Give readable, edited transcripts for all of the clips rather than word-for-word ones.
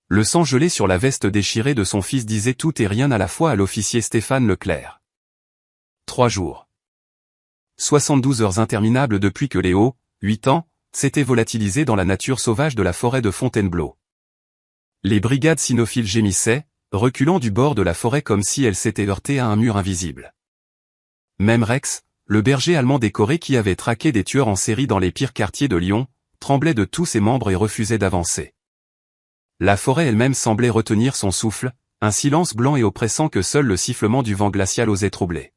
Le sang gelé sur la veste déchirée de son fils disait tout et rien à la fois à l'officier Stéphane Leclerc. 3 jours. 72 heures interminables depuis que Léo, 8 ans, s'était volatilisé dans la nature sauvage de la forêt de Fontainebleau. Les brigades cynophiles gémissaient, reculant du bord de la forêt comme si elles s'étaient heurtées à un mur invisible. Même Rex, le berger allemand décoré qui avait traqué des tueurs en série dans les pires quartiers de Lyon, tremblait de tous ses membres et refusait d'avancer. La forêt elle-même semblait retenir son souffle, un silence blanc et oppressant que seul le sifflement du vent glacial osait troubler.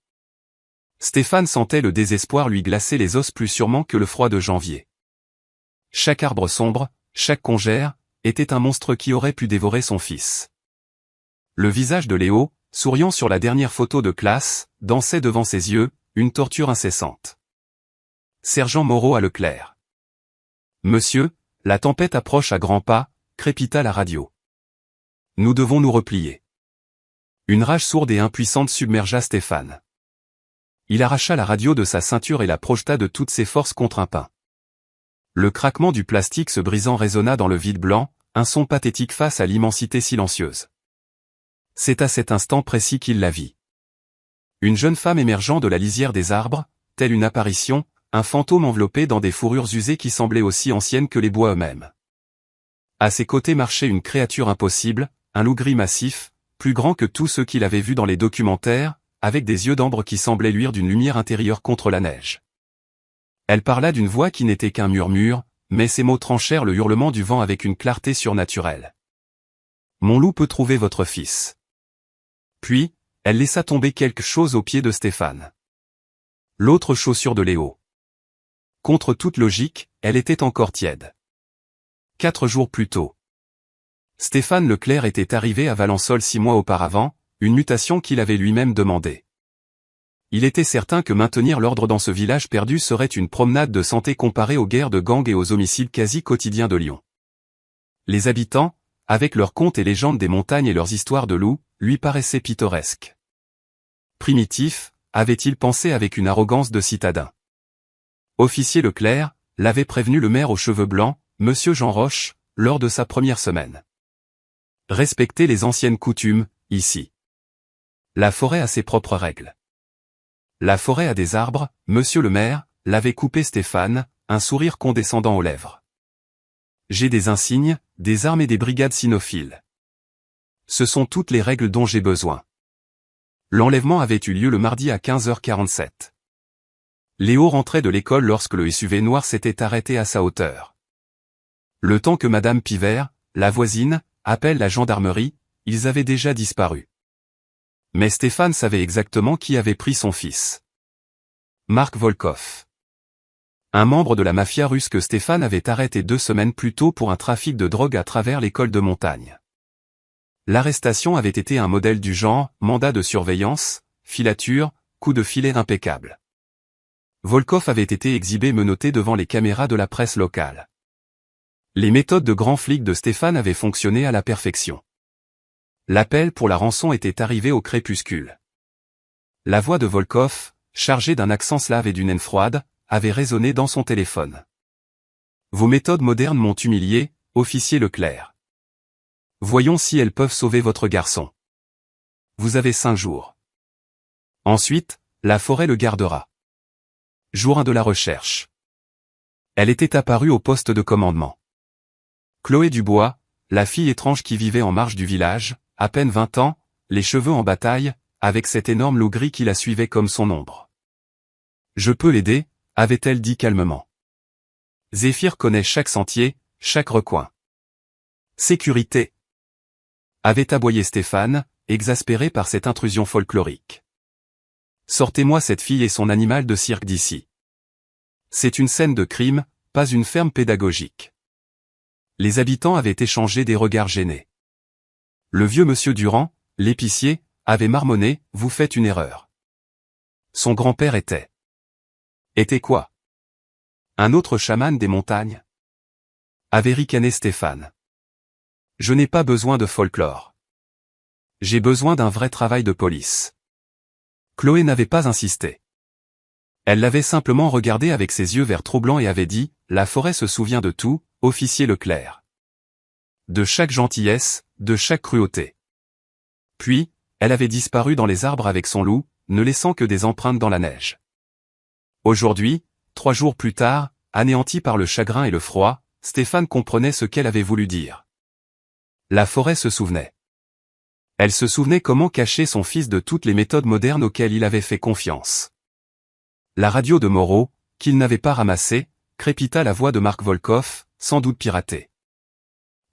Stéphane sentait le désespoir lui glacer les os plus sûrement que le froid de janvier. Chaque arbre sombre, chaque congère, était un monstre qui aurait pu dévorer son fils. Le visage de Léo, souriant sur la dernière photo de classe, dansait devant ses yeux, une torture incessante. Sergent Moreau à Leclerc. Monsieur, la tempête approche à grands pas, crépita la radio. Nous devons nous replier. Une rage sourde et impuissante submergea Stéphane. Il arracha la radio de sa ceinture et la projeta de toutes ses forces contre un pin. Le craquement du plastique se brisant résonna dans le vide blanc, un son pathétique face à l'immensité silencieuse. C'est à cet instant précis qu'il la vit. Une jeune femme émergeant de la lisière des arbres, telle une apparition, un fantôme enveloppé dans des fourrures usées qui semblaient aussi anciennes que les bois eux-mêmes. À ses côtés marchait une créature impossible, un loup gris massif, plus grand que tous ceux qu'il avait vus dans les documentaires, avec des yeux d'ambre qui semblaient luire d'une lumière intérieure contre la neige. Elle parla d'une voix qui n'était qu'un murmure, mais ses mots tranchèrent le hurlement du vent avec une clarté surnaturelle. « Mon loup peut trouver votre fils. » Puis, elle laissa tomber quelque chose aux pieds de Stéphane. L'autre chaussure de Léo. Contre toute logique, elle était encore tiède. 4 jours plus tôt. Stéphane Leclerc était arrivé à Valençol 6 mois auparavant, une mutation qu'il avait lui-même demandée. Il était certain que maintenir l'ordre dans ce village perdu serait une promenade de santé comparée aux guerres de gangs et aux homicides quasi quotidiens de Lyon. Les habitants, avec leurs contes et légendes des montagnes et leurs histoires de loups, lui paraissaient pittoresques. Primitif, avait-il pensé avec une arrogance de citadin. Officier Leclerc, l'avait prévenu le maire aux cheveux blancs, Monsieur Jean Roche, lors de sa première semaine. Respectez les anciennes coutumes, ici. La forêt a ses propres règles. La forêt a des arbres, monsieur le maire, l'avait coupé Stéphane, un sourire condescendant aux lèvres. J'ai des insignes, des armes et des brigades cynophiles. Ce sont toutes les règles dont j'ai besoin. L'enlèvement avait eu lieu le mardi à 15h47. Léo rentrait de l'école lorsque le SUV noir s'était arrêté à sa hauteur. Le temps que Madame Pivert, la voisine, appelle la gendarmerie, ils avaient déjà disparu. Mais Stéphane savait exactement qui avait pris son fils. Marc Volkov. Un membre de la mafia russe que Stéphane avait arrêté 2 semaines plus tôt pour un trafic de drogue à travers l'école de montagne. L'arrestation avait été un modèle du genre, mandat de surveillance, filature, coup de filet impeccable. Volkov avait été exhibé menotté devant les caméras de la presse locale. Les méthodes de grand flic de Stéphane avaient fonctionné à la perfection. L'appel pour la rançon était arrivé au crépuscule. La voix de Volkov, chargée d'un accent slave et d'une haine froide, avait résonné dans son téléphone. Vos méthodes modernes m'ont humilié, officier Leclerc. Voyons si elles peuvent sauver votre garçon. Vous avez 5 jours. Ensuite, la forêt le gardera. Jour 1 de la recherche. Elle était apparue au poste de commandement. Chloé Dubois, la fille étrange qui vivait en marge du village, à peine 20 ans, les cheveux en bataille, avec cet énorme loup gris qui la suivait comme son ombre. Je peux l'aider, avait-elle dit calmement. Zéphyr connaît chaque sentier, chaque recoin. Sécurité. Avait aboyé Stéphane, exaspéré par cette intrusion folklorique. Sortez-moi cette fille et son animal de cirque d'ici. C'est une scène de crime, pas une ferme pédagogique. Les habitants avaient échangé des regards gênés. Le vieux monsieur Durand, l'épicier, avait marmonné, vous faites une erreur. Son grand-père était. Était quoi? Un autre chaman des montagnes? Avait ricané Stéphane. Je n'ai pas besoin de folklore. J'ai besoin d'un vrai travail de police. Chloé n'avait pas insisté. Elle l'avait simplement regardé avec ses yeux verts troublants et avait dit, la forêt se souvient de tout, officier Leclerc. de chaque gentillesse, de chaque cruauté. Puis, elle avait disparu dans les arbres avec son loup, ne laissant que des empreintes dans la neige. Aujourd'hui, 3 jours plus tard, anéanti par le chagrin et le froid, Stéphane comprenait ce qu'elle avait voulu dire. La forêt se souvenait. Elle se souvenait comment cacher son fils de toutes les méthodes modernes auxquelles il avait fait confiance. La radio de Moreau, qu'il n'avait pas ramassée, crépita la voix de Marc Volkov, sans doute piratée.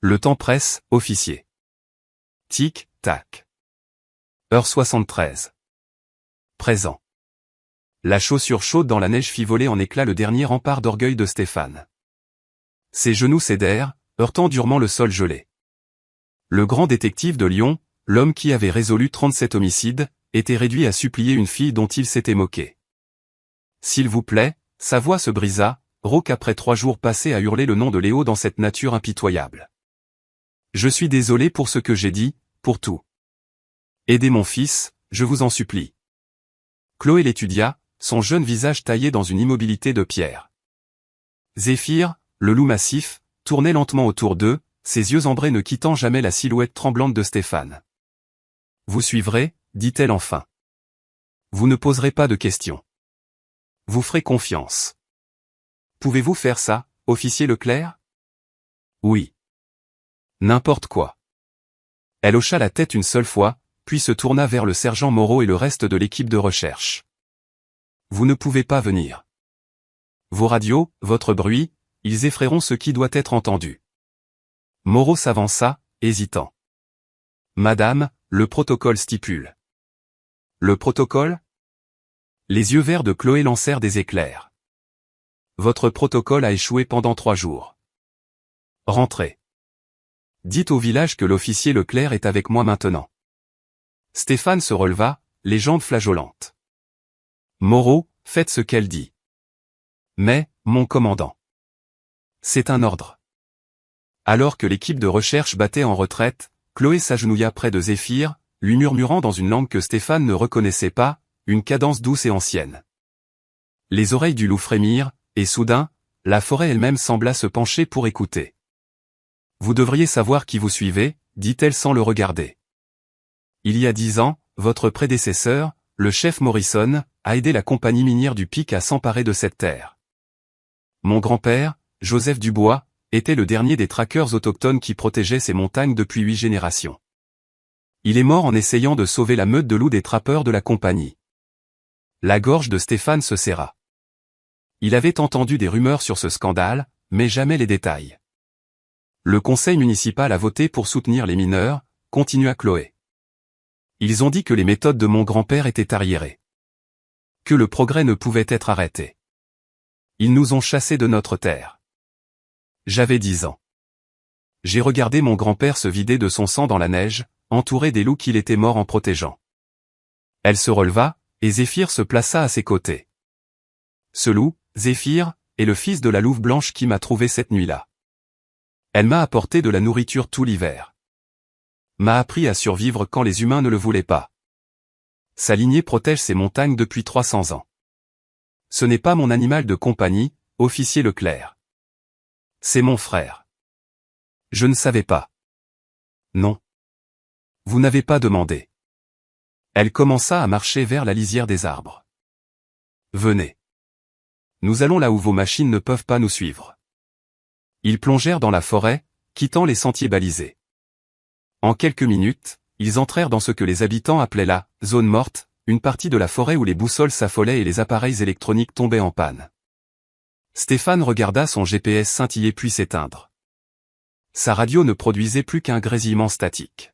Le temps presse, officier. Tic, tac. Heure 73. Présent. La chaussure chaude dans la neige fit voler en éclats le dernier rempart d'orgueil de Stéphane. Ses genoux cédèrent, heurtant durement le sol gelé. Le grand détective de Lyon, l'homme qui avait résolu 37 homicides, était réduit à supplier une fille dont il s'était moqué. S'il vous plaît, sa voix se brisa, rauque après 3 jours passés à hurler le nom de Léo dans cette nature impitoyable. Je suis désolé pour ce que j'ai dit, pour tout. Aidez mon fils, je vous en supplie. Chloé l'étudia, son jeune visage taillé dans une immobilité de pierre. Zéphyr, le loup massif, tournait lentement autour d'eux, ses yeux ambrés ne quittant jamais la silhouette tremblante de Stéphane. Vous suivrez, dit-elle enfin. Vous ne poserez pas de questions. Vous ferez confiance. Pouvez-vous faire ça, officier Leclerc? Oui. N'importe quoi. Elle hocha la tête une seule fois, puis se tourna vers le sergent Moreau et le reste de l'équipe de recherche. Vous ne pouvez pas venir. Vos radios, votre bruit, ils effrayeront ce qui doit être entendu. Moreau s'avança, hésitant. Madame, le protocole stipule. Le protocole? Les yeux verts de Chloé lancèrent des éclairs. Votre protocole a échoué pendant 3 jours. Rentrez. Dites au village que l'officier Leclerc est avec moi maintenant. Stéphane se releva, les jambes flageolantes. Moreau, faites ce qu'elle dit. Mais, mon commandant. C'est un ordre. Alors que l'équipe de recherche battait en retraite, Chloé s'agenouilla près de Zéphyr, lui murmurant dans une langue que Stéphane ne reconnaissait pas, une cadence douce et ancienne. Les oreilles du loup frémirent, et soudain, la forêt elle-même sembla se pencher pour écouter. Vous devriez savoir qui vous suivez, dit-elle sans le regarder. Il y a 10 ans, votre prédécesseur, le chef Morrison, a aidé la compagnie minière du Pic à s'emparer de cette terre. Mon grand-père, Joseph Dubois, était le dernier des traqueurs autochtones qui protégeaient ces montagnes depuis 8 générations. Il est mort en essayant de sauver la meute de loups des trappeurs de la compagnie. La gorge de Stéphane se serra. Il avait entendu des rumeurs sur ce scandale, mais jamais les détails. Le conseil municipal a voté pour soutenir les mineurs, continua Chloé. Ils ont dit que les méthodes de mon grand-père étaient arriérées. Que le progrès ne pouvait être arrêté. Ils nous ont chassés de notre terre. J'avais 10 ans. J'ai regardé mon grand-père se vider de son sang dans la neige, entouré des loups qu'il était mort en protégeant. Elle se releva, et Zéphyr se plaça à ses côtés. Ce loup, Zéphyr, est le fils de la louve blanche qui m'a trouvé cette nuit-là. Elle m'a apporté de la nourriture tout l'hiver. M'a appris à survivre quand les humains ne le voulaient pas. Sa lignée protège ces montagnes depuis 300 ans. Ce n'est pas mon animal de compagnie, officier Leclerc. C'est mon frère. Je ne savais pas. Non. Vous n'avez pas demandé. Elle commença à marcher vers la lisière des arbres. Venez. Nous allons là où vos machines ne peuvent pas nous suivre. Ils plongèrent dans la forêt, quittant les sentiers balisés. En quelques minutes, ils entrèrent dans ce que les habitants appelaient la « zone morte », une partie de la forêt où les boussoles s'affolaient et les appareils électroniques tombaient en panne. Stéphane regarda son GPS scintiller puis s'éteindre. Sa radio ne produisait plus qu'un grésillement statique.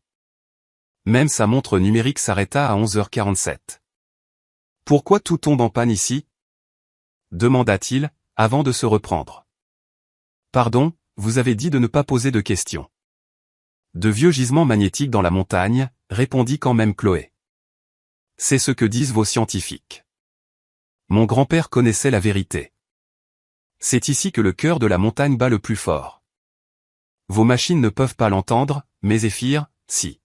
Même sa montre numérique s'arrêta à 11h47. « Pourquoi tout tombe en panne ici ?» demanda-t-il, avant de se reprendre. « Pardon, vous avez dit de ne pas poser de questions. » De vieux gisements magnétiques dans la montagne, répondit quand même Chloé. C'est ce que disent vos scientifiques. Mon grand-père connaissait la vérité. C'est ici que le cœur de la montagne bat le plus fort. Vos machines ne peuvent pas l'entendre, mais Zéphyr, si.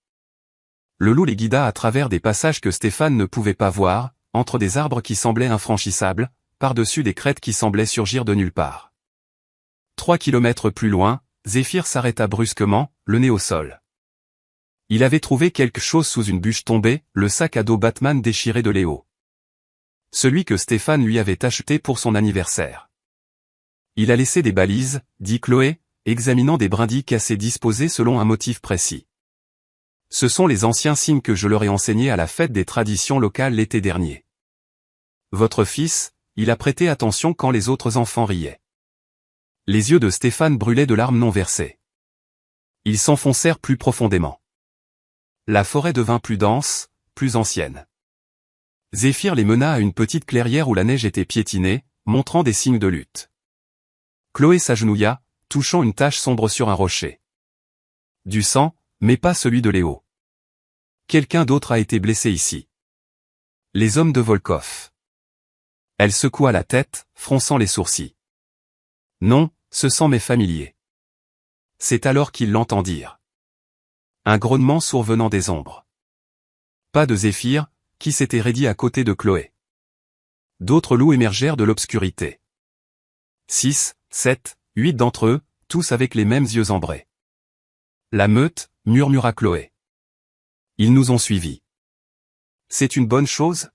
Le loup les guida à travers des passages que Stéphane ne pouvait pas voir, entre des arbres qui semblaient infranchissables, par-dessus des crêtes qui semblaient surgir de nulle part. 3 kilomètres plus loin, Zéphyr s'arrêta brusquement, le nez au sol. Il avait trouvé quelque chose sous une bûche tombée, le sac à dos Batman déchiré de Léo. Celui que Stéphane lui avait acheté pour son anniversaire. Il a laissé des balises, dit Chloé, examinant des brindilles cassées disposées selon un motif précis. Ce sont les anciens signes que je leur ai enseignés à la fête des traditions locales l'été dernier. Votre fils, il a prêté attention quand les autres enfants riaient. Les yeux de Stéphane brûlaient de larmes non versées. Ils s'enfoncèrent plus profondément. La forêt devint plus dense, plus ancienne. Zéphyr les mena à une petite clairière où la neige était piétinée, montrant des signes de lutte. Chloé s'agenouilla, touchant une tache sombre sur un rocher. Du sang, mais pas celui de Léo. Quelqu'un d'autre a été blessé ici. Les hommes de Volkov. Elle secoua la tête, fronçant les sourcils. Non, ce sang m'est familier. C'est alors qu'ils l'entendirent. Un grognement survenant des ombres. Pas de Zéphyr, qui s'était raidi à côté de Chloé. D'autres loups émergèrent de l'obscurité. 6, 7, 8 d'entre eux, tous avec les mêmes yeux ambrés. La meute, murmura Chloé. Ils nous ont suivis. C'est une bonne chose?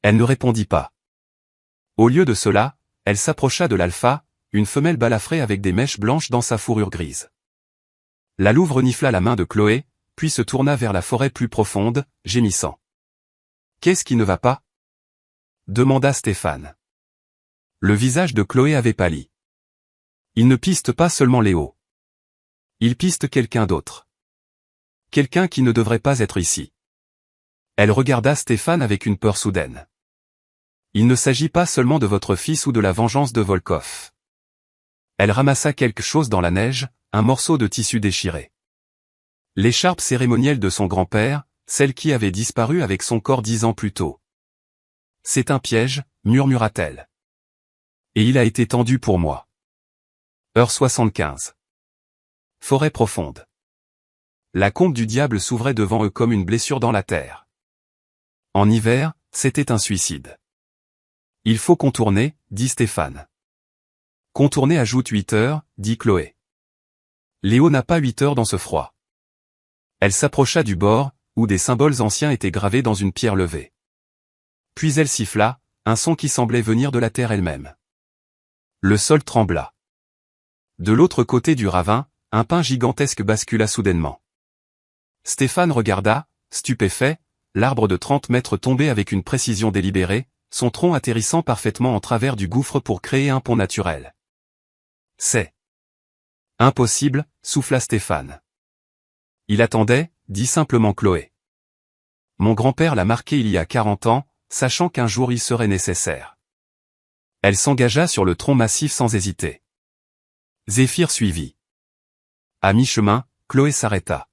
Elle ne répondit pas. Au lieu de cela, elle s'approcha de l'alpha, une femelle balafrée avec des mèches blanches dans sa fourrure grise. La louve renifla la main de Chloé, puis se tourna vers la forêt plus profonde, gémissant. Qu'est-ce qui ne va pas? Demanda Stéphane. Le visage de Chloé avait pâli. Il ne piste pas seulement Léo. Il piste quelqu'un d'autre. Quelqu'un qui ne devrait pas être ici. Elle regarda Stéphane avec une peur soudaine. Il ne s'agit pas seulement de votre fils ou de la vengeance de Volkov. Elle ramassa quelque chose dans la neige, un morceau de tissu déchiré. L'écharpe cérémonielle de son grand-père, celle qui avait disparu avec son corps 10 ans plus tôt. C'est un piège, murmura-t-elle. Et il a été tendu pour moi. Heure 75. Forêt profonde. La combe du diable s'ouvrait devant eux comme une blessure dans la terre. En hiver, c'était un suicide. Il faut contourner, dit Stéphane. Contourner ajoute 8 heures, dit Chloé. Léo n'a pas 8 heures dans ce froid. Elle s'approcha du bord, où des symboles anciens étaient gravés dans une pierre levée. Puis elle siffla, un son qui semblait venir de la terre elle-même. Le sol trembla. De l'autre côté du ravin, un pin gigantesque bascula soudainement. Stéphane regarda, stupéfait, l'arbre de 30 mètres tombé avec une précision délibérée, son tronc atterrissant parfaitement en travers du gouffre pour créer un pont naturel. C'est impossible, souffla Stéphane. Il attendait, dit simplement Chloé. Mon grand-père l'a marqué il y a 40 ans, sachant qu'un jour il serait nécessaire. Elle s'engagea sur le tronc massif sans hésiter. Zéphyr suivit. À mi-chemin, Chloé s'arrêta.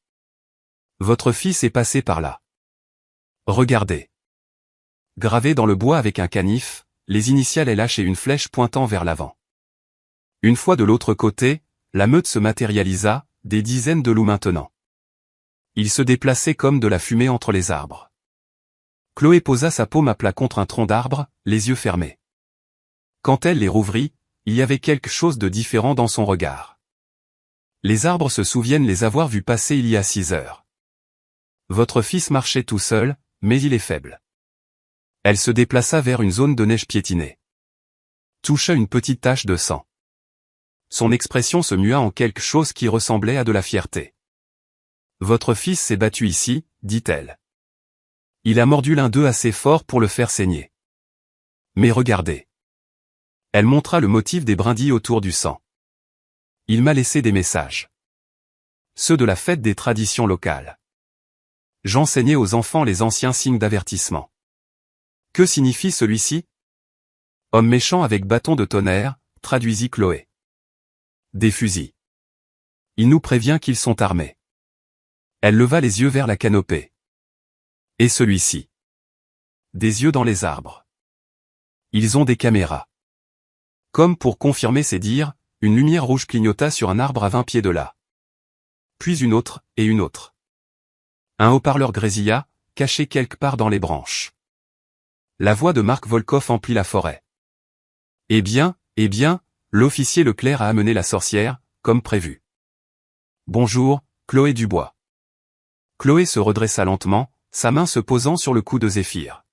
Votre fils est passé par là. Regardez. Gravé dans le bois avec un canif, les initiales LH et une flèche pointant vers l'avant. Une fois de l'autre côté, la meute se matérialisa, des dizaines de loups maintenant. Ils se déplaçaient comme de la fumée entre les arbres. Chloé posa sa paume à plat contre un tronc d'arbre, les yeux fermés. Quand elle les rouvrit, il y avait quelque chose de différent dans son regard. Les arbres se souviennent les avoir vus passer il y a 6 heures. Votre fils marchait tout seul, mais il est faible. Elle se déplaça vers une zone de neige piétinée. Toucha une petite tache de sang. Son expression se mua en quelque chose qui ressemblait à de la fierté. Votre fils s'est battu ici, dit-elle. Il a mordu l'un d'eux assez fort pour le faire saigner. Mais regardez. Elle montra le motif des brindilles autour du sang. Il m'a laissé des messages. Ceux de la fête des traditions locales. J'enseignais aux enfants les anciens signes d'avertissement. Que signifie celui-ci? Homme méchant avec bâton de tonnerre, traduisit Chloé. Des fusils. Il nous prévient qu'ils sont armés. Elle leva les yeux vers la canopée. Et celui-ci? Des yeux dans les arbres. Ils ont des caméras. Comme pour confirmer ses dires, une lumière rouge clignota sur un arbre à 20 pieds de là. Puis une autre, et une autre. Un haut-parleur grésilla, caché quelque part dans les branches. La voix de Marc Volkov emplit la forêt. Eh bien, l'officier Leclerc a amené la sorcière, comme prévu. Bonjour, Chloé Dubois. Chloé se redressa lentement, sa main se posant sur le cou de Zéphyr.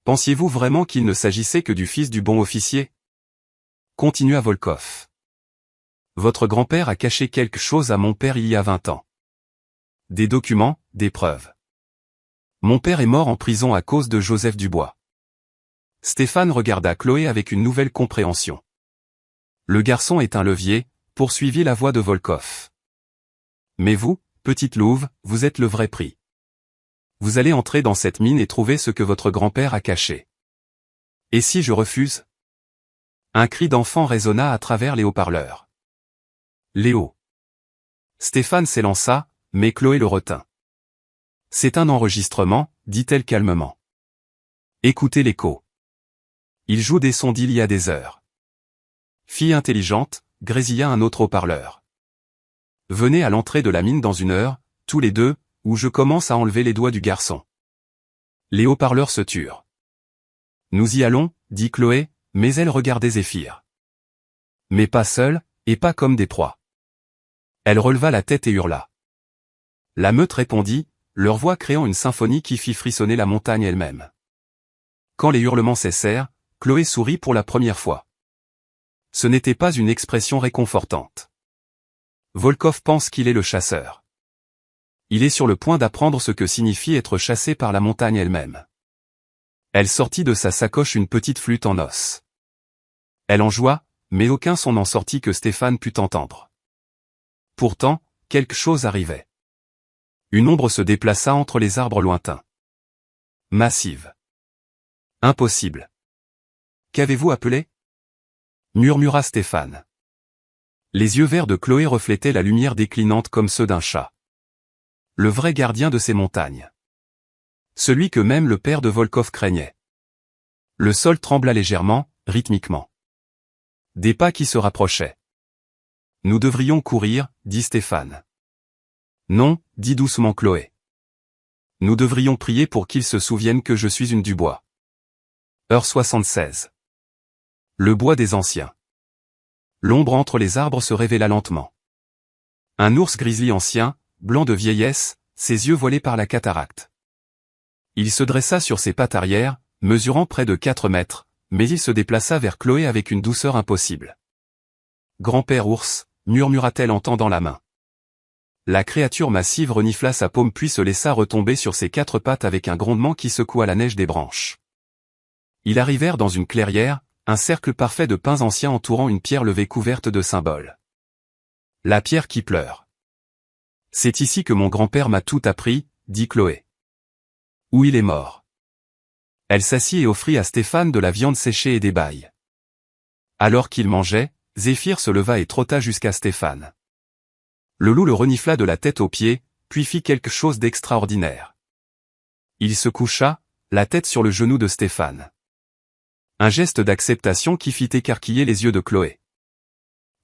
Pensiez-vous vraiment qu'il ne s'agissait que du fils du bon officier? Continua Volkov. Votre grand-père a caché quelque chose à mon père il y a 20 ans. Des documents, des preuves. Mon père est mort en prison à cause de Joseph Dubois. Stéphane regarda Chloé avec une nouvelle compréhension. Le garçon est un levier, poursuivit la voix de Volkov. Mais vous, petite louve, vous êtes le vrai prix. Vous allez entrer dans cette mine et trouver ce que votre grand-père a caché. Et si je refuse? Un cri d'enfant résonna à travers les haut-parleurs. Léo. Stéphane s'élança, mais Chloé le retint. C'est un enregistrement, dit-elle calmement. Écoutez l'écho. Il joue des sons d'il y a des heures. Fille intelligente, grésilla un autre haut-parleur. Venez à l'entrée de la mine dans 1 heure, tous les deux, ou je commence à enlever les doigts du garçon. Les haut-parleurs se turent. Nous y allons, dit Chloé, mais elle regardait Zéphyr. Mais pas seule, et pas comme des proies. Elle releva la tête et hurla. La meute répondit, leur voix créant une symphonie qui fit frissonner la montagne elle-même. Quand les hurlements cessèrent, Chloé sourit pour la première fois. Ce n'était pas une expression réconfortante. Volkov pense qu'il est le chasseur. Il est sur le point d'apprendre ce que signifie être chassé par la montagne elle-même. Elle sortit de sa sacoche une petite flûte en os. Elle en joua, mais aucun son n'en sortit que Stéphane put entendre. Pourtant, quelque chose arrivait. Une ombre se déplaça entre les arbres lointains. Massive. Impossible. Qu'avez-vous appelé? Murmura Stéphane. Les yeux verts de Chloé reflétaient la lumière déclinante comme ceux d'un chat. Le vrai gardien de ces montagnes. Celui que même le père de Volkov craignait. Le sol trembla légèrement, rythmiquement. Des pas qui se rapprochaient. Nous devrions courir, dit Stéphane. Non, dit doucement Chloé. Nous devrions prier pour qu'il se souvienne que je suis une Dubois. Heure 76. Le bois des anciens. L'ombre entre les arbres se révéla lentement. Un ours grizzly ancien, blanc de vieillesse, ses yeux voilés par la cataracte. Il se dressa sur ses pattes arrière, mesurant près de 4 mètres, mais il se déplaça vers Chloé avec une douceur impossible. Grand-père ours, murmura-t-elle en tendant la main. La créature massive renifla sa paume puis se laissa retomber sur ses 4 pattes avec un grondement qui secoua la neige des branches. Ils arrivèrent dans une clairière, un cercle parfait de pins anciens entourant une pierre levée couverte de symboles. La pierre qui pleure. C'est ici que mon grand-père m'a tout appris, dit Chloé. Où il est mort. Elle s'assit et offrit à Stéphane de la viande séchée et des bailles. Alors qu'il mangeait, Zéphyr se leva et trotta jusqu'à Stéphane. Le loup le renifla de la tête aux pieds, puis fit quelque chose d'extraordinaire. Il se coucha, la tête sur le genou de Stéphane. Un geste d'acceptation qui fit écarquiller les yeux de Chloé.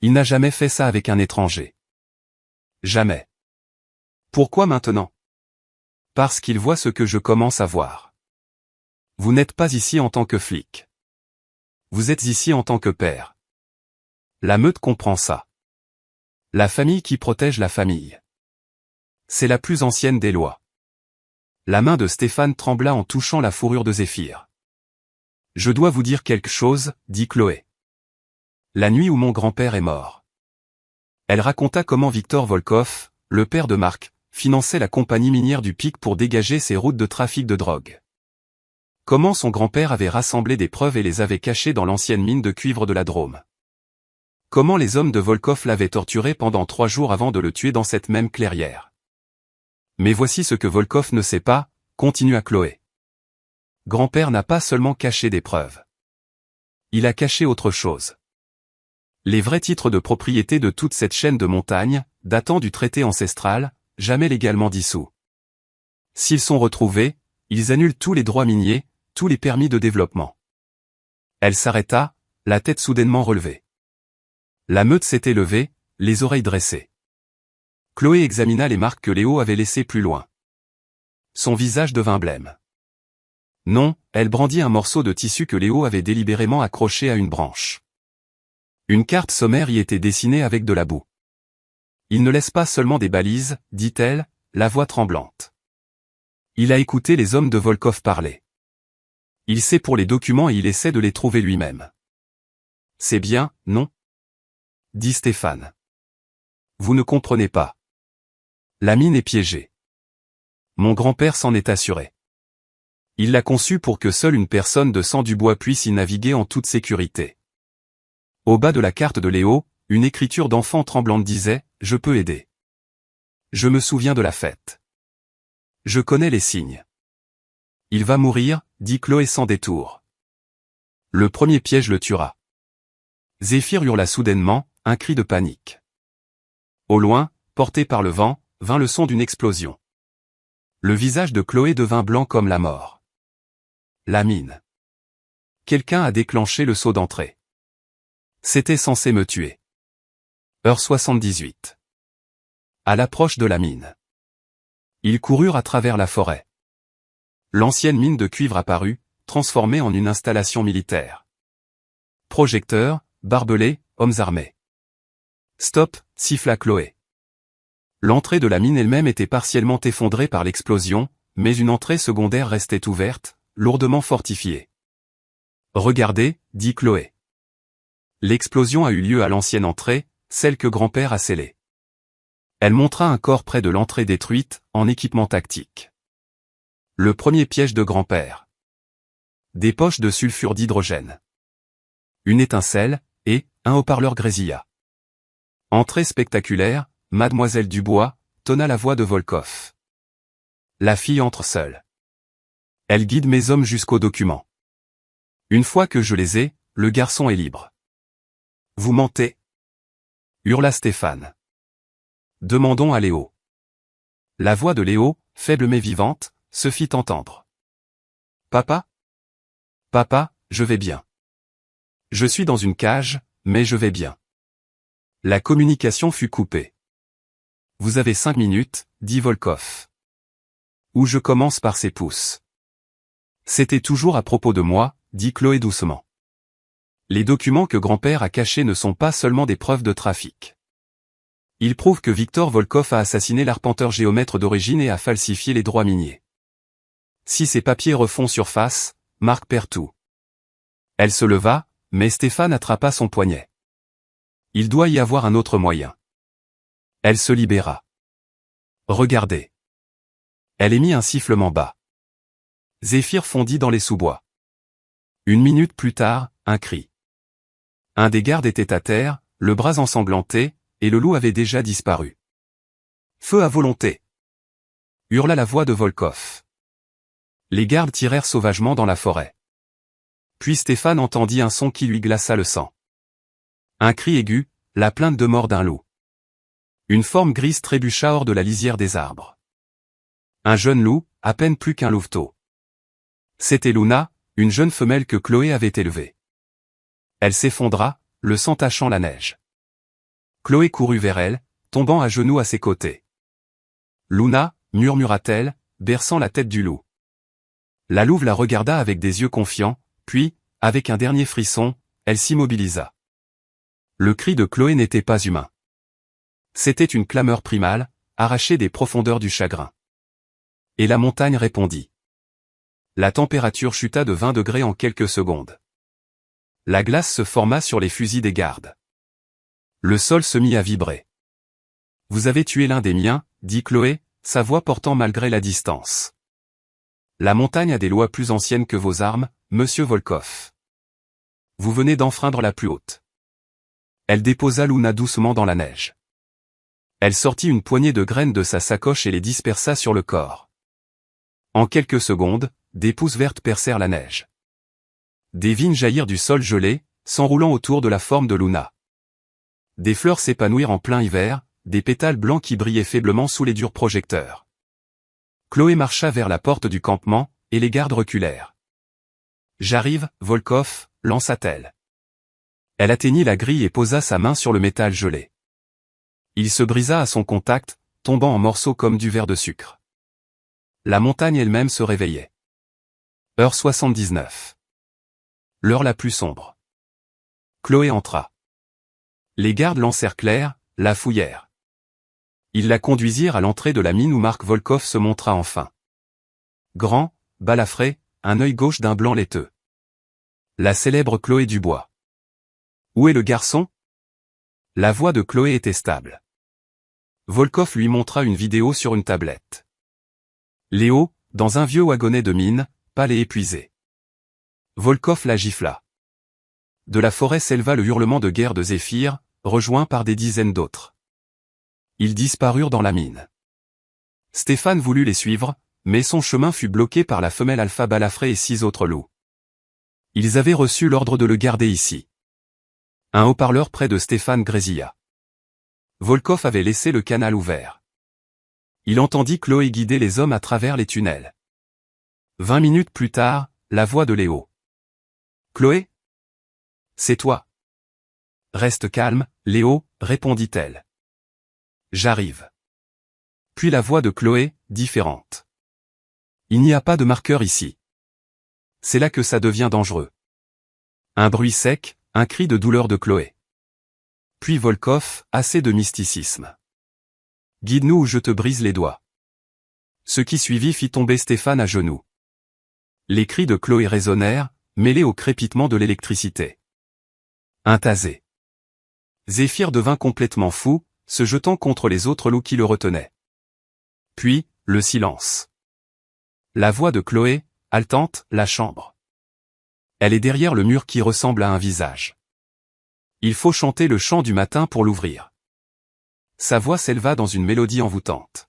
Il n'a jamais fait ça avec un étranger. Jamais. Pourquoi maintenant? Parce qu'il voit ce que je commence à voir. Vous n'êtes pas ici en tant que flic. Vous êtes ici en tant que père. La meute comprend ça. La famille qui protège la famille. C'est la plus ancienne des lois. La main de Stéphane trembla en touchant la fourrure de Zéphyr. Je dois vous dire quelque chose, dit Chloé. La nuit où mon grand-père est mort. Elle raconta comment Victor Volkov, le père de Marc, finançait la compagnie minière du Pic pour dégager ses routes de trafic de drogue. Comment son grand-père avait rassemblé des preuves et les avait cachées dans l'ancienne mine de cuivre de la Drôme. Comment les hommes de Volkov l'avaient torturé pendant 3 jours avant de le tuer dans cette même clairière. Mais voici ce que Volkov ne sait pas, continua Chloé. Grand-père n'a pas seulement caché des preuves. Il a caché autre chose. Les vrais titres de propriété de toute cette chaîne de montagnes, datant du traité ancestral, jamais légalement dissous. S'ils sont retrouvés, ils annulent tous les droits miniers, tous les permis de développement. Elle s'arrêta, la tête soudainement relevée. La meute s'était levée, les oreilles dressées. Chloé examina les marques que Léo avait laissées plus loin. Son visage devint blême. Non, elle brandit un morceau de tissu que Léo avait délibérément accroché à une branche. Une carte sommaire y était dessinée avec de la boue. Il ne laisse pas seulement des balises, dit-elle, la voix tremblante. Il a écouté les hommes de Volkov parler. Il sait pour les documents et il essaie de les trouver lui-même. C'est bien, non? Dit Stéphane. Vous ne comprenez pas. La mine est piégée. Mon grand-père s'en est assuré. Il l'a conçue pour que seule une personne de sang du bois puisse y naviguer en toute sécurité. Au bas de la carte de Léo, une écriture d'enfant tremblante disait « Je peux aider. Je me souviens de la fête. Je connais les signes. » Il va mourir, dit Chloé sans détour. Le premier piège le tuera. Zéphyr hurla soudainement, un cri de panique. Au loin, porté par le vent, vint le son d'une explosion. Le visage de Chloé devint blanc comme la mort. La mine. Quelqu'un a déclenché le saut d'entrée. C'était censé me tuer. Heure 78. À l'approche de la mine. Ils coururent à travers la forêt. L'ancienne mine de cuivre apparut, transformée en une installation militaire. Projecteurs, barbelés, hommes armés. Stop, siffla Chloé. L'entrée de la mine elle-même était partiellement effondrée par l'explosion, mais une entrée secondaire restait ouverte, lourdement fortifiée. Regardez, dit Chloé. L'explosion a eu lieu à l'ancienne entrée, celle que grand-père a scellée. Elle montra un corps près de l'entrée détruite, en équipement tactique. Le premier piège de grand-père. Des poches de sulfure d'hydrogène. Une étincelle, et un haut-parleur grésilla. Entrée spectaculaire, Mademoiselle Dubois, tonna la voix de Volkov. La fille entre seule. Elle guide mes hommes jusqu'au document. Une fois que je les ai, le garçon est libre. Vous mentez? Hurla Stéphane. Demandons à Léo. La voix de Léo, faible mais vivante, se fit entendre. Papa? Papa, je vais bien. Je suis dans une cage, mais je vais bien. La communication fut coupée. Vous avez 5 minutes, dit Volkov. Ou je commence par ses pouces. C'était toujours à propos de moi, dit Chloé doucement. Les documents que grand-père a cachés ne sont pas seulement des preuves de trafic. Ils prouvent que Victor Volkov a assassiné l'arpenteur géomètre d'origine et a falsifié les droits miniers. Si ces papiers refont surface, Marc perd tout. Elle se leva, mais Stéphane attrapa son poignet. Il doit y avoir un autre moyen. Elle se libéra. Regardez. Elle émit un sifflement bas. Zéphyr fondit dans les sous-bois. Une minute plus tard, un cri. Un des gardes était à terre, le bras ensanglanté, et le loup avait déjà disparu. Feu à volonté! Hurla la voix de Volkov. Les gardes tirèrent sauvagement dans la forêt. Puis Stéphane entendit un son qui lui glaça le sang. Un cri aigu, la plainte de mort d'un loup. Une forme grise trébucha hors de la lisière des arbres. Un jeune loup, à peine plus qu'un louveteau. C'était Luna, une jeune femelle que Chloé avait élevée. Elle s'effondra, le sang tachant la neige. Chloé courut vers elle, tombant à genoux à ses côtés. Luna, murmura-t-elle, berçant la tête du loup. La louve la regarda avec des yeux confiants, puis, avec un dernier frisson, elle s'immobilisa. Le cri de Chloé n'était pas humain. C'était une clameur primale, arrachée des profondeurs du chagrin. Et la montagne répondit. La température chuta de 20 degrés en quelques secondes. La glace se forma sur les fusils des gardes. Le sol se mit à vibrer. Vous avez tué l'un des miens, dit Chloé, sa voix portant malgré la distance. La montagne a des lois plus anciennes que vos armes, monsieur Volkov. Vous venez d'enfreindre la plus haute. Elle déposa Luna doucement dans la neige. Elle sortit une poignée de graines de sa sacoche et les dispersa sur le corps. En quelques secondes, des pousses vertes percèrent la neige. Des vignes jaillirent du sol gelé, s'enroulant autour de la forme de Luna. Des fleurs s'épanouirent en plein hiver, des pétales blancs qui brillaient faiblement sous les durs projecteurs. Chloé marcha vers la porte du campement, et les gardes reculèrent. J'arrive, Volkov, lança-t-elle. Elle atteignit la grille et posa sa main sur le métal gelé. Il se brisa à son contact, tombant en morceaux comme du verre de sucre. La montagne elle-même se réveillait. Heure 79. L'heure la plus sombre. Chloé entra. Les gardes l'encerclèrent, la fouillèrent. Ils la conduisirent à l'entrée de la mine où Mark Volkov se montra enfin. Grand, balafré, un œil gauche d'un blanc laiteux. La célèbre Chloé Dubois. Où est le garçon? La voix de Chloé était stable. Volkov lui montra une vidéo sur une tablette. Léo, dans un vieux wagonnet de mine, pâle et épuisé. Volkov la gifla. De la forêt s'éleva le hurlement de guerre de Zéphyr, rejoint par des dizaines d'autres. Ils disparurent dans la mine. Stéphane voulut les suivre, mais son chemin fut bloqué par la femelle alpha balafré et 6 autres loups. Ils avaient reçu l'ordre de le garder ici. Un haut-parleur près de Stéphane grésilla. Volkov avait laissé le canal ouvert. Il entendit Chloé guider les hommes à travers les tunnels. 20 minutes plus tard, la voix de Léo. Chloé? C'est toi. Reste calme, Léo, répondit-elle. J'arrive. Puis la voix de Chloé, différente. Il n'y a pas de marqueur ici. C'est là que ça devient dangereux. Un bruit sec, un cri de douleur de Chloé. Puis Volkov, assez de mysticisme. Guide-nous ou je te brise les doigts. Ce qui suivit fit tomber Stéphane à genoux. Les cris de Chloé résonnèrent, mêlés au crépitement de l'électricité. Un tasé. Zéphyr devint complètement fou, se jetant contre les autres loups qui le retenaient. Puis, le silence. La voix de Chloé, haletante, la chambre. Elle est derrière le mur qui ressemble à un visage. Il faut chanter le chant du matin pour l'ouvrir. Sa voix s'éleva dans une mélodie envoûtante.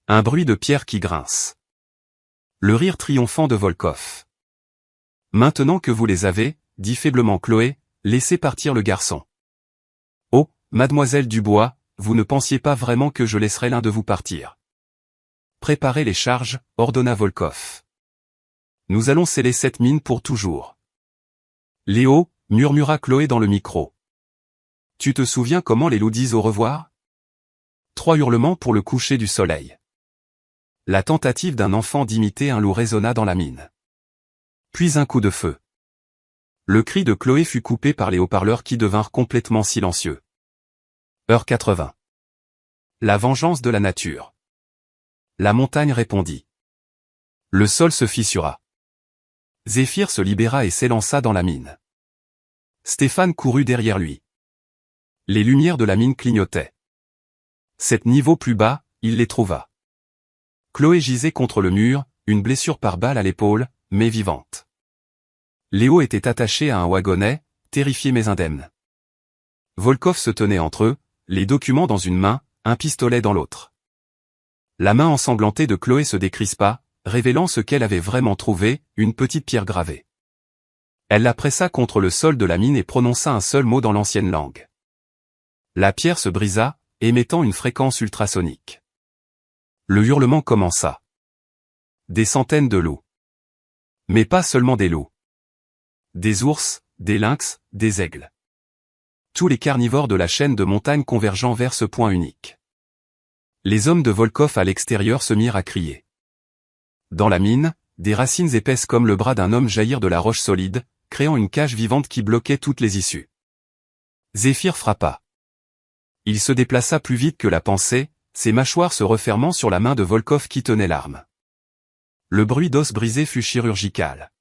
Un bruit de pierre qui grince. Le rire triomphant de Volkov. Maintenant que vous les avez, dit faiblement Chloé, laissez partir le garçon. Oh, mademoiselle Dubois, vous ne pensiez pas vraiment que je laisserais l'un de vous partir. Préparez les charges, ordonna Volkov. Nous allons sceller cette mine pour toujours. Léo, murmura Chloé dans le micro. Tu te souviens comment les loups disent au revoir? 3 hurlements pour le coucher du soleil. La tentative d'un enfant d'imiter un loup résonna dans la mine. Puis un coup de feu. Le cri de Chloé fut coupé par les haut-parleurs qui devinrent complètement silencieux. Heure 80. La vengeance de la nature. La montagne répondit. Le sol se fissura. Zéphyr se libéra et s'élança dans la mine. Stéphane courut derrière lui. Les lumières de la mine clignotaient. 7 niveaux plus bas, il les trouva. Chloé gisait contre le mur, une blessure par balle à l'épaule, mais vivante. Léo était attaché à un wagonnet, terrifié mais indemne. Volkov se tenait entre eux, les documents dans une main, un pistolet dans l'autre. La main ensanglantée de Chloé se décrispa, révélant ce qu'elle avait vraiment trouvé, une petite pierre gravée. Elle la pressa contre le sol de la mine et prononça un seul mot dans l'ancienne langue. La pierre se brisa, émettant une fréquence ultrasonique. Le hurlement commença. Des centaines de loups. Mais pas seulement des loups. Des ours, des lynx, des aigles. Tous les carnivores de la chaîne de montagnes convergeant vers ce point unique. Les hommes de Volkov à l'extérieur se mirent à crier. Dans la mine, des racines épaisses comme le bras d'un homme jaillirent de la roche solide, créant une cage vivante qui bloquait toutes les issues. Zéphyr frappa. Il se déplaça plus vite que la pensée, ses mâchoires se refermant sur la main de Volkov qui tenait l'arme. Le bruit d'os brisés fut chirurgical.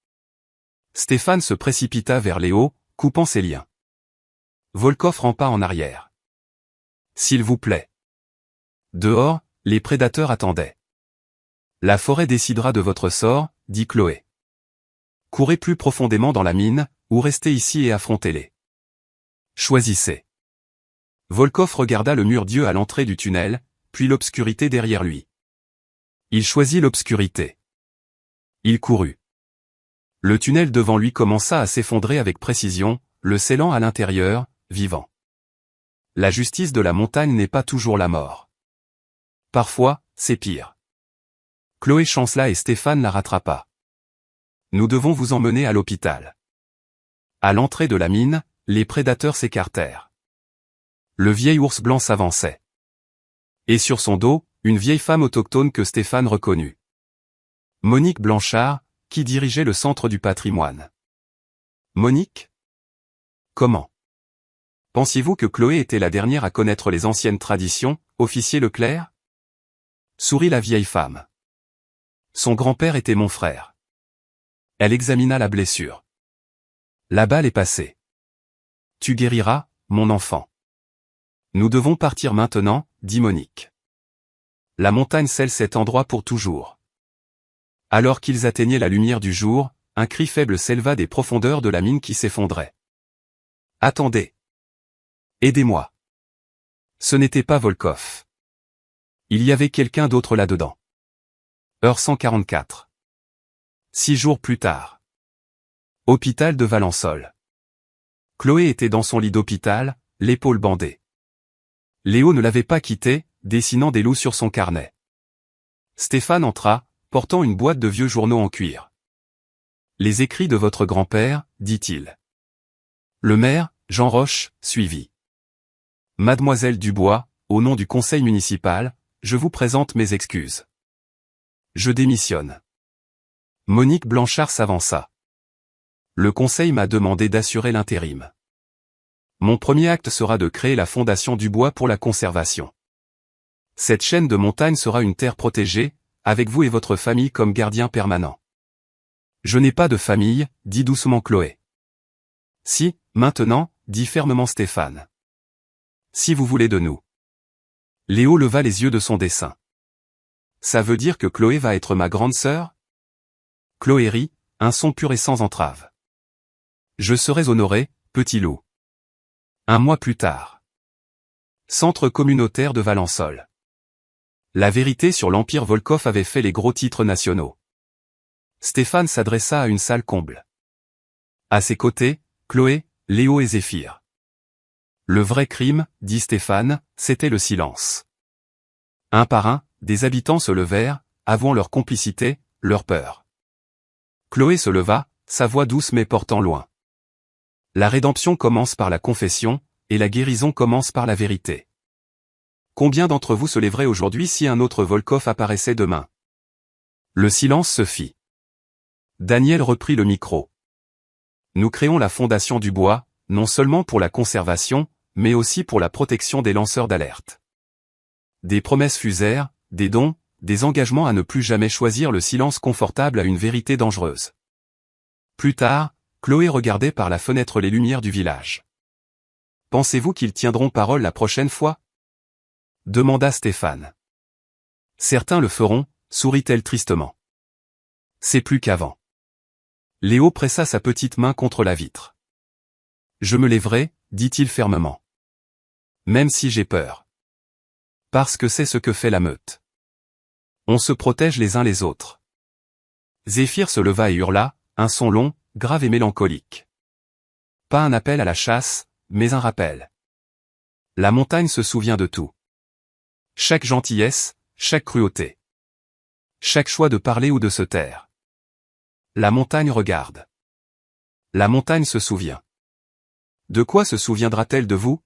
Stéphane se précipita vers Léo, coupant ses liens. Volkov rampa en arrière. S'il vous plaît. Dehors, les prédateurs attendaient. La forêt décidera de votre sort, dit Chloé. Courez plus profondément dans la mine, ou restez ici et affrontez-les. Choisissez. Volkov regarda le mur d'yeux à l'entrée du tunnel, puis l'obscurité derrière lui. Il choisit l'obscurité. Il courut. Le tunnel devant lui commença à s'effondrer avec précision, le scellant à l'intérieur, vivant. La justice de la montagne n'est pas toujours la mort. Parfois, c'est pire. Chloé chancela et Stéphane la rattrapa. Nous devons vous emmener à l'hôpital. À l'entrée de la mine, les prédateurs s'écartèrent. Le vieil ours blanc s'avançait. Et sur son dos, une vieille femme autochtone que Stéphane reconnut. Monique Blanchard, qui dirigeait le centre du patrimoine. Monique? Comment? Pensiez-vous que Chloé était la dernière à connaître les anciennes traditions, officier Leclerc? Sourit la vieille femme. Son grand-père était mon frère. Elle examina la blessure. La balle est passée. Tu guériras, mon enfant. Nous devons partir maintenant, dit Monique. La montagne scelle cet endroit pour toujours. Alors qu'ils atteignaient la lumière du jour, un cri faible s'éleva des profondeurs de la mine qui s'effondrait. Attendez. Aidez-moi. Ce n'était pas Volkov. Il y avait quelqu'un d'autre là-dedans. Heure 144. 6 jours plus tard. Hôpital de Valençol. Chloé était dans son lit d'hôpital, l'épaule bandée. Léo ne l'avait pas quittée, dessinant des loups sur son carnet. Stéphane entra, portant une boîte de vieux journaux en cuir. Les écrits de votre grand-père, dit-il. Le maire, Jean Roche, suivit. Mademoiselle Dubois, au nom du conseil municipal, je vous présente mes excuses. Je démissionne. Monique Blanchard s'avança. Le conseil m'a demandé d'assurer l'intérim. Mon premier acte sera de créer la Fondation Dubois pour la conservation. Cette chaîne de montagnes sera une terre protégée, avec vous et votre famille comme gardiens permanents. Je n'ai pas de famille, dit doucement Chloé. Si, maintenant, dit fermement Stéphane. Si vous voulez de nous. Léo leva les yeux de son dessin. Ça veut dire que Chloé va être ma grande sœur? Chloé rit, un son pur et sans entrave. Je serai honoré, petit loup. Un mois plus tard. Centre communautaire de Valençol. La vérité sur l'Empire Volkov avait fait les gros titres nationaux. Stéphane s'adressa à une salle comble. À ses côtés, Chloé, Léo et Zéphyr. Le vrai crime, dit Stéphane, c'était le silence. Un par un, des habitants se levèrent, avouant leur complicité, leur peur. Chloé se leva, sa voix douce mais portant loin. La rédemption commence par la confession, et la guérison commence par la vérité. Combien d'entre vous se lèveraient aujourd'hui si un autre Volkov apparaissait demain? Le silence se fit. Daniel reprit le micro. Nous créons la Fondation Dubois, non seulement pour la conservation, mais aussi pour la protection des lanceurs d'alerte. Des promesses fusèrent, des dons, des engagements à ne plus jamais choisir le silence confortable à une vérité dangereuse. Plus tard, Chloé regardait par la fenêtre les lumières du village. Pensez-vous qu'ils tiendront parole la prochaine fois? Demanda Stéphane. Certains le feront, sourit-elle tristement. C'est plus qu'avant. Léo pressa sa petite main contre la vitre. Je me lèverai, dit-il fermement. Même si j'ai peur. Parce que c'est ce que fait la meute. On se protège les uns les autres. Zéphyr se leva et hurla, un son long, grave et mélancolique. Pas un appel à la chasse, mais un rappel. La montagne se souvient de tout. Chaque gentillesse, chaque cruauté. Chaque choix de parler ou de se taire. La montagne regarde. La montagne se souvient. De quoi se souviendra-t-elle de vous?